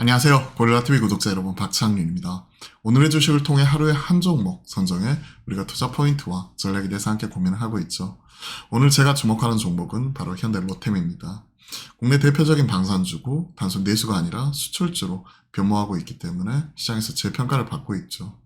안녕하세요. 고릴라TV 구독자 여러분, 박창윤입니다. 오늘의 주식을 통해 하루에 한 종목 선정해 우리가 투자 포인트와 전략에 대해서 함께 고민을 하고 있죠. 오늘 제가 주목하는 종목은 바로 현대로템입니다. 국내 대표적인 방산주고 단순 내수가 아니라 수출주로 변모하고 있기 때문에 시장에서 재평가를 받고 있죠.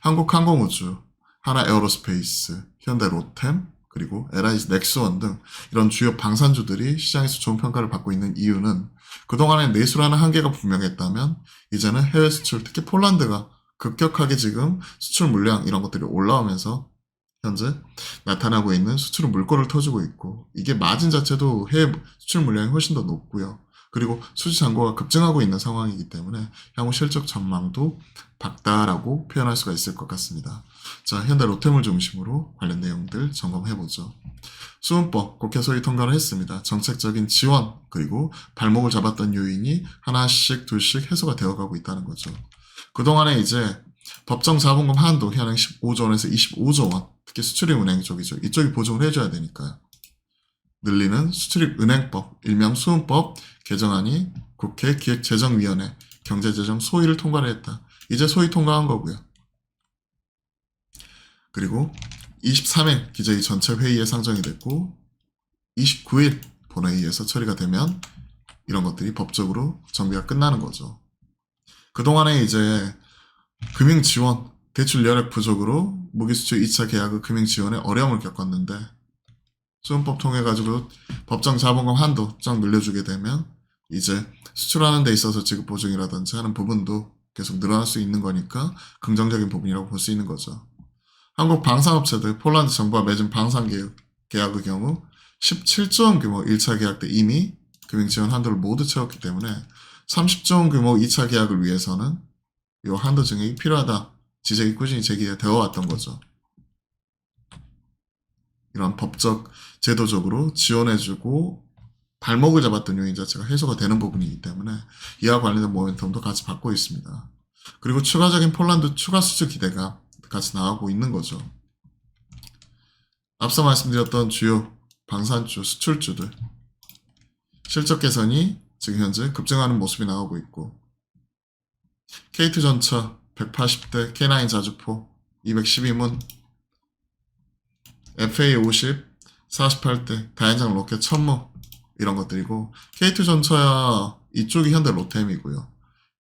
한국항공우주, 하나에어로스페이스, 현대로템, 그리고 LIG 넥스원 등 이런 주요 방산주들이 시장에서 좋은 평가를 받고 있는 이유는 그동안에 내수라는 한계가 분명했다면 이제는 해외 수출, 특히 폴란드가 급격하게 지금 수출 물량 이런 것들이 올라오면서 현재 나타나고 있는 수출은 물꼬를 터주고 있고, 이게 마진 자체도 해외 수출 물량이 훨씬 더 높고요. 그리고 수지 잔고가 급증하고 있는 상황이기 때문에 향후 실적 전망도 밝다라고 표현할 수가 있을 것 같습니다. 자, 현대 로템을 중심으로 관련 내용들 점검해보죠. 수은법 국회 소위 통과를 했습니다. 정책적인 지원 그리고 발목을 잡았던 요인이 하나씩 둘씩 해소가 되어가고 있다는 거죠. 그동안에 이제 법정 자본금 한도 현행 15조 원에서 25조 원, 특히 수출입 은행 쪽이죠. 이쪽이 보증을 해줘야 되니까요. 늘리는 수출입 은행법, 일명 수은법 개정안이 국회 기획재정위원회 경제재정 소위를 통과를 했다. 이제 소위 통과한 거고요. 그리고 23일 기재위 전체 회의에 상정이 됐고 29일 본회의에서 처리가 되면 이런 것들이 법적으로 정비가 끝나는 거죠. 그동안에 이제 금융지원, 대출 여력 부족으로 무기수출 2차 계약의 금융지원에 어려움을 겪었는데 수은법 통해 가지고 법정 자본금 한도 쫙 늘려주게 되면 이제 수출하는 데 있어서 지급 보증이라든지 하는 부분도 계속 늘어날 수 있는 거니까 긍정적인 부분이라고 볼 수 있는 거죠. 한국 방산업체들 폴란드 정부와 맺은 방산 계약의 경우 17조 원 규모 1차 계약 때 이미 금융지원 한도를 모두 채웠기 때문에 30조 원 규모 2차 계약을 위해서는 이 한도 증액이 필요하다 지적이 꾸준히 제기되어 왔던 거죠. 이런 법적, 제도적으로 지원해주고 발목을 잡았던 요인 자체가 해소가 되는 부분이기 때문에 이와 관련된 모멘텀도 같이 받고 있습니다. 그리고 추가적인 폴란드 추가 수출 기대가 같이 나오고 있는 거죠. 앞서 말씀드렸던 주요 방산주, 수출주들 실적 개선이 지금 현재 급증하는 모습이 나오고 있고 K2전차 180대, K9 자주포 212문, FA50 48대, 다연장 로켓 천무 이런 것들이고, K2전차야 이쪽이 현대 로템이고요.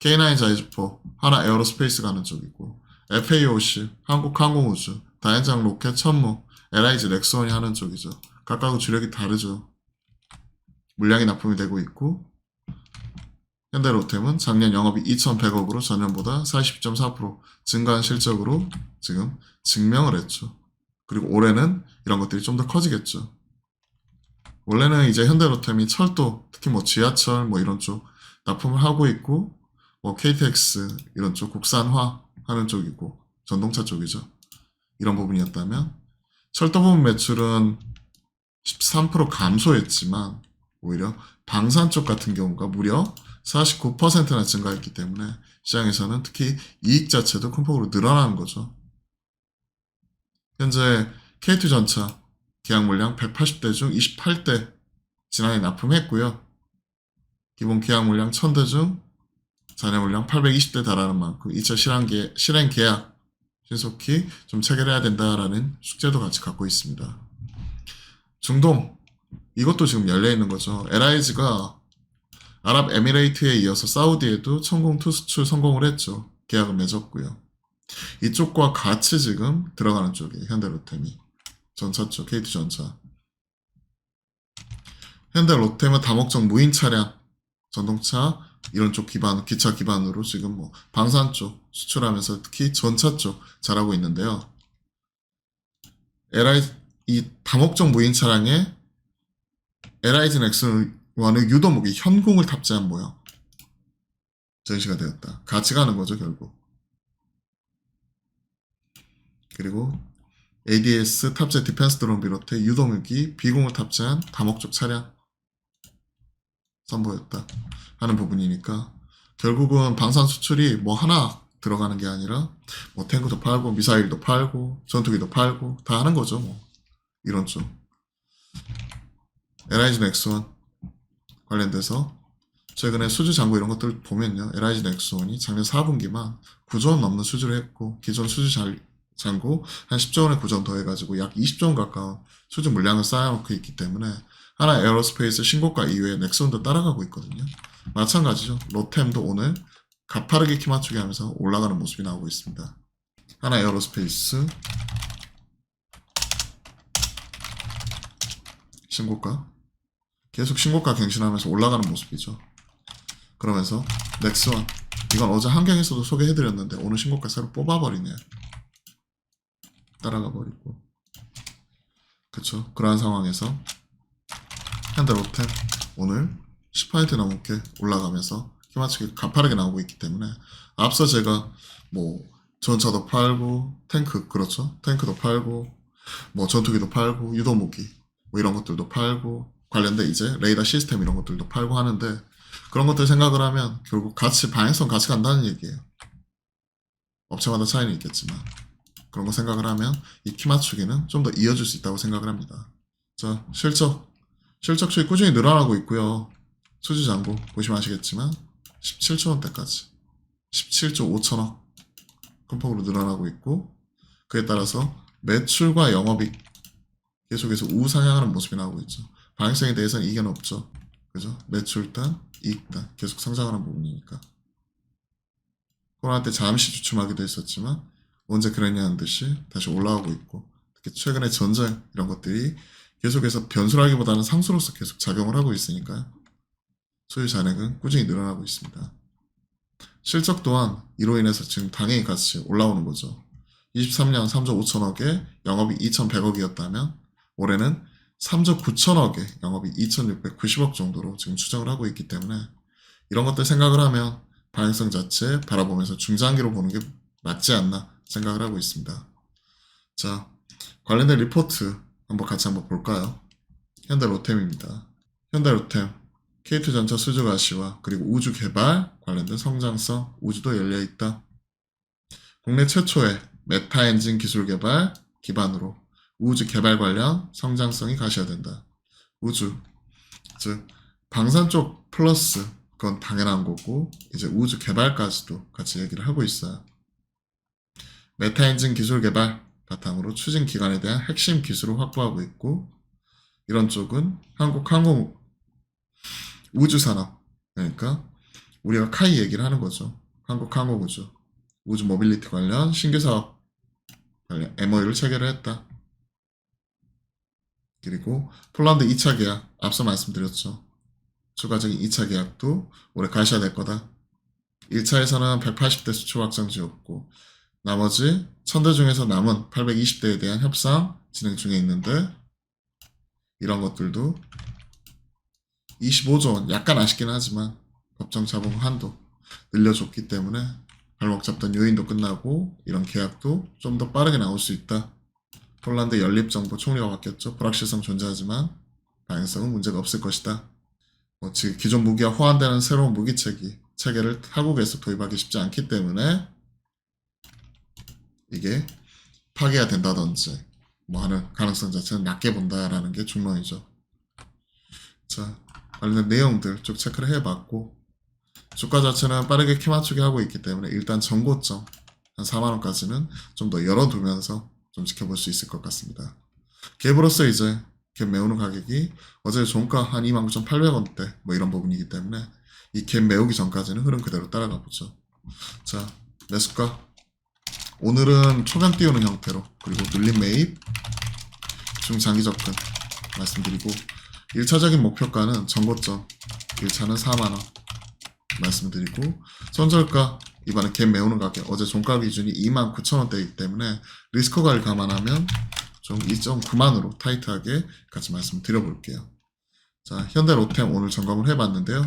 K9 자주포 하나 에어로스페이스 가는 쪽이고, FA50 한국항공우주, 다연장 로켓 천무, LIG 넥스원이 하는 쪽이죠. 각각의 주력이 다르죠. 물량이 납품이 되고 있고, 현대로템은 작년 영업이 2,100억으로 전년보다 40.4% 증가한 실적으로 지금 증명을 했죠. 그리고 올해는 이런 것들이 좀 더 커지겠죠. 원래는 이제 현대로템이 철도, 특히 뭐 지하철 뭐 이런 쪽 납품을 하고 있고, 뭐 KTX 이런 쪽 국산화 하는 쪽이고, 전동차 쪽이죠. 이런 부분이었다면 철도 부분 매출은 13% 감소했지만 오히려 방산 쪽 같은 경우가 무려 49%나 증가했기 때문에 시장에서는 특히 이익 자체도 큰 폭으로 늘어나는 거죠. 현재 K2전차 계약 물량 180대 중 28대 지난해 납품했고요. 기본 계약 물량 1000대 중 잔여 물량 820대 달하는 만큼 2차 실행 계약 신속히 좀 체결해야 된다라는 숙제도 같이 갖고 있습니다. 중동 이것도 지금 열려있는 거죠. LIG가 아랍에미레이트에 이어서 사우디에도 천공2 수출 성공을 했죠. 계약을 맺었고요. 이쪽과 같이 지금 들어가는 쪽이 현대로템이 전차 쪽 K2전차. 현대로템은 다목적 무인 차량, 전동차 이런 쪽 기반, 기차 기반으로 지금 뭐 방산 쪽 수출하면서 특히 전차 쪽 잘하고 있는데요. 이 다목적 무인 차량에 LIG 넥슨원의 유도목이 현궁을 탑재한 모형 전시가 되었다. 같이 가는 거죠 결국. 그리고 ADS 탑재 디펜스 드론 비롯해 유도무기 비공을 탑재한 다목적 차량 선보였다 하는 부분이니까 결국은 방산 수출이 뭐 하나 들어가는 게 아니라 뭐 탱크도 팔고 미사일도 팔고 전투기도 팔고 다 하는 거죠 뭐 이런 쪽. LIG 넥스원 관련돼서 최근에 수주 잔고 이런 것들 보면요. LIG 넥스원이 작년 4분기만 9조 원 넘는 수주를 했고 기존 잔고 한 10조 원의 구전 더해가지고 약 20조 원 가까운 수주 물량을 쌓아놓고 있기 때문에 하나 에어로스페이스 신고가 이후에 넥슨도 따라가고 있거든요. 마찬가지죠. 로템도 오늘 가파르게 키 맞추기 하면서 올라가는 모습이 나오고 있습니다. 하나 에어로스페이스 신고가 계속 신고가 갱신하면서 올라가는 모습이죠. 그러면서 넥스원 이건 어제 한경에서도 소개해드렸는데 오늘 신고가 새로 뽑아버리네요. 따라가 버리고 그쵸. 그러한 상황에서 현대로템 오늘 10% 넘게 올라가면서 키맞추기 가파르게 나오고 있기 때문에 앞서 제가 뭐 전차도 팔고 탱크 그렇죠. 탱크도 팔고 뭐 전투기도 팔고 유도무기 뭐 이런 것들도 팔고 관련된 이제 레이더 시스템 이런 것들도 팔고 하는데 그런 것들 생각을 하면 결국 같이 방향성 같이 간다는 얘기예요. 업체마다 차이는 있겠지만 그런 거 생각을 하면 이 키 맞추기는 좀 더 이어질 수 있다고 생각을 합니다. 자, 실적 수익 꾸준히 늘어나고 있고요. 수주 잔고 보시면 아시겠지만 17조 원대까지 17조 5천억 큰 폭으로 늘어나고 있고 그에 따라서 매출과 영업이익 계속해서 우상향하는 모습이 나오고 있죠. 방향성에 대해서는 이견 없죠. 그죠? 매출단, 이익단 계속 상승하는 부분이니까. 코로나 때 잠시 주춤하기도 했었지만 언제 그랬냐는 듯이 다시 올라오고 있고 특히 최근에 전쟁 이런 것들이 계속해서 변수라기보다는 상수로서 계속 작용을 하고 있으니까요. 소유 잔액은 꾸준히 늘어나고 있습니다. 실적 또한 이로 인해서 지금 당연히 같이 올라오는 거죠. 23년 3조 5천억에 영업이 2,100억이었다면 올해는 3조 9천억에 영업이 2,690억 정도로 지금 추정을 하고 있기 때문에 이런 것들 생각을 하면 방향성 자체 바라보면서 중장기로 보는 게 맞지 않나 생각을 하고 있습니다. 자, 관련된 리포트 같이 한번 볼까요? 현대로템입니다. 현대로템 K2전차 수주 가시와 그리고 우주 개발 관련된 성장성 우주도 열려있다. 국내 최초의 메타 엔진 기술 개발 기반으로 우주 개발 관련 성장성이 가시화된다. 우주, 즉 방산 쪽 플러스 그건 당연한 거고 이제 우주 개발까지도 같이 얘기를 하고 있어요. 메타 엔진 기술 개발 바탕으로 추진 기관에 대한 핵심 기술을 확보하고 있고 이런 쪽은 한국 항공 우주 산업 그러니까 우리가 카이 얘기를 하는 거죠. 한국 항공우주 우주 모빌리티 관련 신규 사업 관련 MOU를 체결을 했다. 그리고 폴란드 2차 계약 앞서 말씀드렸죠. 추가적인 2차 계약도 올해 가셔야 될 거다. 1차에서는 180대 수출 확정지였고 나머지 1000대 중에서 남은 820대에 대한 협상 진행 중에 있는데 이런 것들도 25조 원 약간 아쉽긴 하지만 법정 자본 한도 늘려줬기 때문에 발목 잡던 요인도 끝나고 이런 계약도 좀 더 빠르게 나올 수 있다. 폴란드 연립정부 총리가 바뀌었죠. 불확실성 존재하지만 방향성은 문제가 없을 것이다. 지금 기존 무기와 호환되는 새로운 무기 체계를 타국에서 도입하기 쉽지 않기 때문에 이게 파괴가 된다든지 하는 가능성 자체는 낮게 본다라는 게 중론이죠. 자, 관련된 내용들 쭉 체크를 해봤고 주가 자체는 빠르게 키 맞추기 하고 있기 때문에 일단 전고점 한 4만원까지는 좀 더 열어두면서 좀 지켜볼 수 있을 것 같습니다. 갭으로서 이제 갭 메우는 가격이 어제 종가 한 29,800원대 이런 부분이기 때문에 이 갭 메우기 전까지는 흐름 그대로 따라가 보죠. 자, 매수가 오늘은 초반 띄우는 형태로 그리고 눌림 매입 중장기 접근 말씀드리고 1차적인 목표가는 전고점 1차는 4만원 말씀드리고 손절가 이번에 갭 메우는 가격 어제 종가 기준이 29,000원대이기 때문에 리스크 관리 감안하면 좀 2.9만으로 타이트하게 같이 말씀드려볼게요. 자, 현대로템 오늘 점검을 해봤는데요.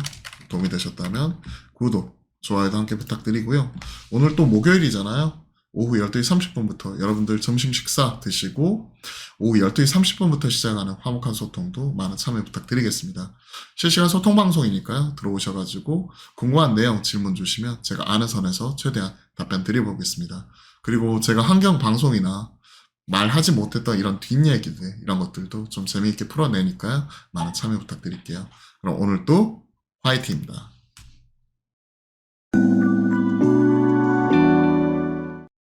도움이 되셨다면 구독, 좋아요도 함께 부탁드리고요. 오늘 또 목요일이잖아요. 오후 12시 30분부터 여러분들 점심 식사 드시고 오후 12시 30분부터 시작하는 화목한 소통도 많은 참여 부탁드리겠습니다. 실시간 소통 방송이니까요. 들어오셔가지고 궁금한 내용 질문 주시면 제가 아는 선에서 최대한 답변 드려보겠습니다. 그리고 제가 환경 방송이나 말하지 못했던 이런 뒷얘기들 이런 것들도 좀 재미있게 풀어내니까요. 많은 참여 부탁드릴게요. 그럼 오늘도 화이팅입니다.